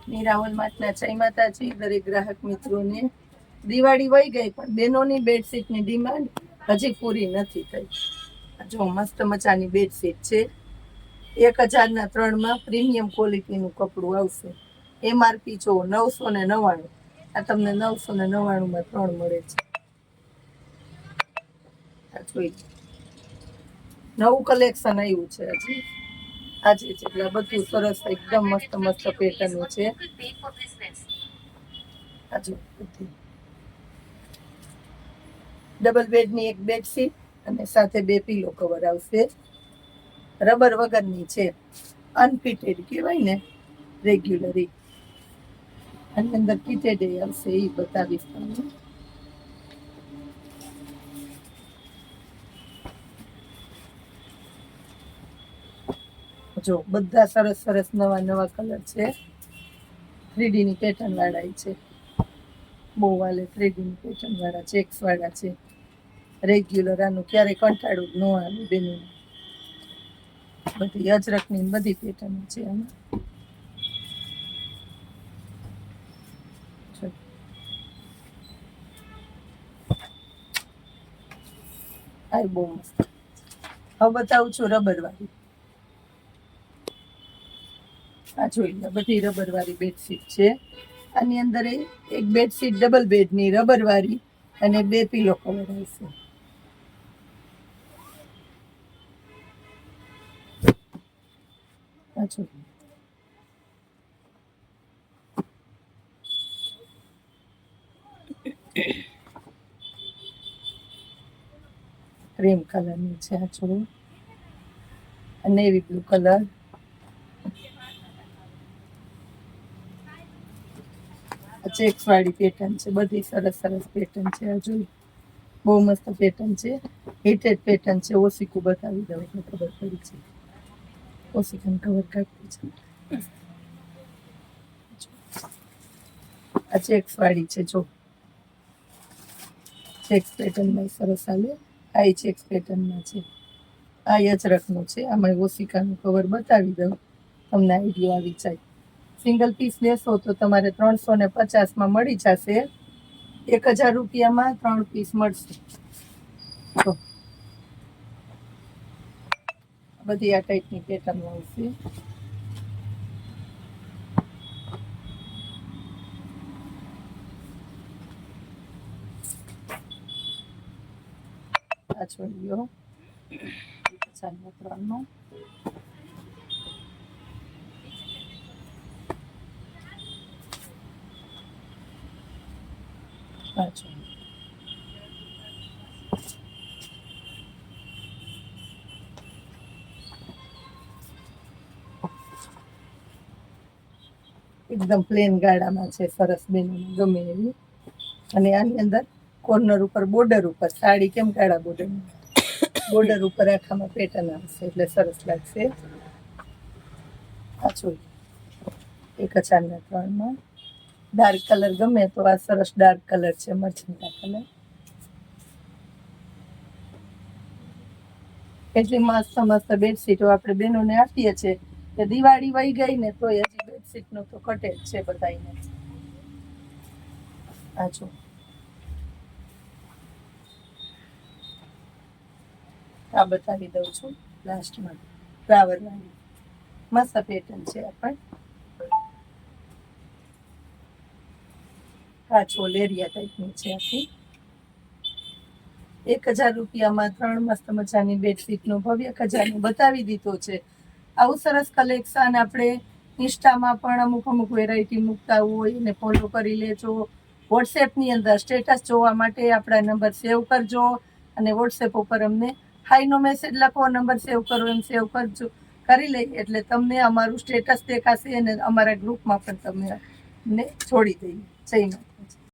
નિરાવલ માતના જય માતાજી દરેક ગ્રાહક મિત્રોને. દિવાળી વહી ગઈ પણ બહેનોની બેડશીટની ડિમાન્ડ હજી પૂરી નથી થઈ. જો મસ્ત મજાની બેડશીટ છે, 1000ના 3માં પ્રીમિયમ ક્વોલિટીનું કપડું આવશે. MRP જો 999, આ તમને 999માં 3 મળે છે. આ જોઈ, નવું કલેક્શન આવ્યું છે હજી આજે જ, એટલે બધું સરસ એકદમ મસ્ત મસ્ત પેટર્નનું છે. આજે ડબલ બેડની એક બેડશીટ અને સાથે 2 પીલો કવર આવશે. રબર વગરની છે, અનફિટેડ કહેવાય ને, રેગ્યુલરી. આની અંદર ફિટેડ આવશે, એ બતાવીશ તમને. જો બધા સરસ સરસ નવા નવા કલર છે. 3D ની પેટર્ન વાળા છે, બહુ વાલે 3D ની પેટર્ન વાળા, ચેક્સ વાળા છે. રેગ્યુલર આનું ક્યારેય કંટાળું જ ન આવે બેનું. બધી અજરકની બધી પેટર્ન છે આમાં. આ બહુ મસ્ત. હવે બતાવું છું રબર વાળી. આ જોઈ લો, બધી રબર વાળી બેડશીટ છે. આની અંદર એક બેડશીટ ડબલ બેડની રબર વાળી અને 2 પીલો કવર આવશે. આ જોઈ, ક્રીમ કલરની છે. આ જોઈ, નેવી બ્લુ કલર, ચેક્સ વાળી પેટર્ન છે. બધી સરસ સરસ પેટર્ન છે. આ જોઈ, બહુ મસ્ત પેટર્ન છે. હિટેડ પેટર્ન છે. ઓસીકું બતાવી દઉં એટલે ખબર પડી છે. ઓસીકન કવર કાઢી છે. આ ચેક્સ વાળી છે. જો ચેક્સ પેટર્નમાં સરસ હાલે. આ ચેક્સ પેટર્નમાં છે. આ અજરકનું છે. આમાં ઓસિકાનું કવર બતાવી દઉં, તમને આઈડિયા આવી જાય. સિંગલ પીસ લેશો તો તમારે 350માં મળી જશે. 1000 રૂપિયામાં 3 પીસ મળશે. તો બધી આ ટાઈપની પેટર્ન આવશે. આ જોઈ લો, 3માં આ જોઈ, એકદમ પ્લેન ગાળામાં છે. સરસ બેનોને ગમે એવી. અને આની અંદર કોર્નર ઉપર બોર્ડર ઉપર સાડી કેમ કાળા બોર્ડર ઉપર આખામાં પેટર્ન આવશે એટલે સરસ લાગશે. આ જોઈ, 1000ના 3માં ડાર્ક કલર ગમે તો આ સરસ ડાર્ક કલર છે, મરચંટા કલર. એટલી મસ્ત મસ્ત બેડશીટો આપણે બહેનોને આપીએ છીએ કે દિવાળી વહી ગઈ ને તોય હજી બેડશીટનું તો કટે જ છે બધાને. આ જો, આ બતાવી દઉં છું લાસ્ટમાં. ફ્લાવર વાળી મસ્ત પેટર્ન છે. આપણે આ છો લેરિયા ટાઈપની છે. આખી 1000 રૂપિયામાં 3 મસ્ત મજાની બેડશીટનો ભવ્ય ખજાનો બતાવી દીધો છે. આવું સરસ કલેક્શન આપણે ઇન્સ્ટામાં પણ અમુક અમુક વેરાયટી મૂકતા હોય એને ફોલો કરી લેજો. વોટ્સએપની અંદર સ્ટેટસ જોવા માટે આપણા નંબર સેવ કરજો અને વોટ્સએપ ઉપર અમને હાઈનો મેસેજ લખો, નંબર સેવ કરો એમ સેવ કરજો. કરી લઈ એટલે તમને અમારું સ્ટેટસ દેખાશે અને અમારા ગ્રુપમાં પણ તમને જોડી દઈએ. જય માતાજી.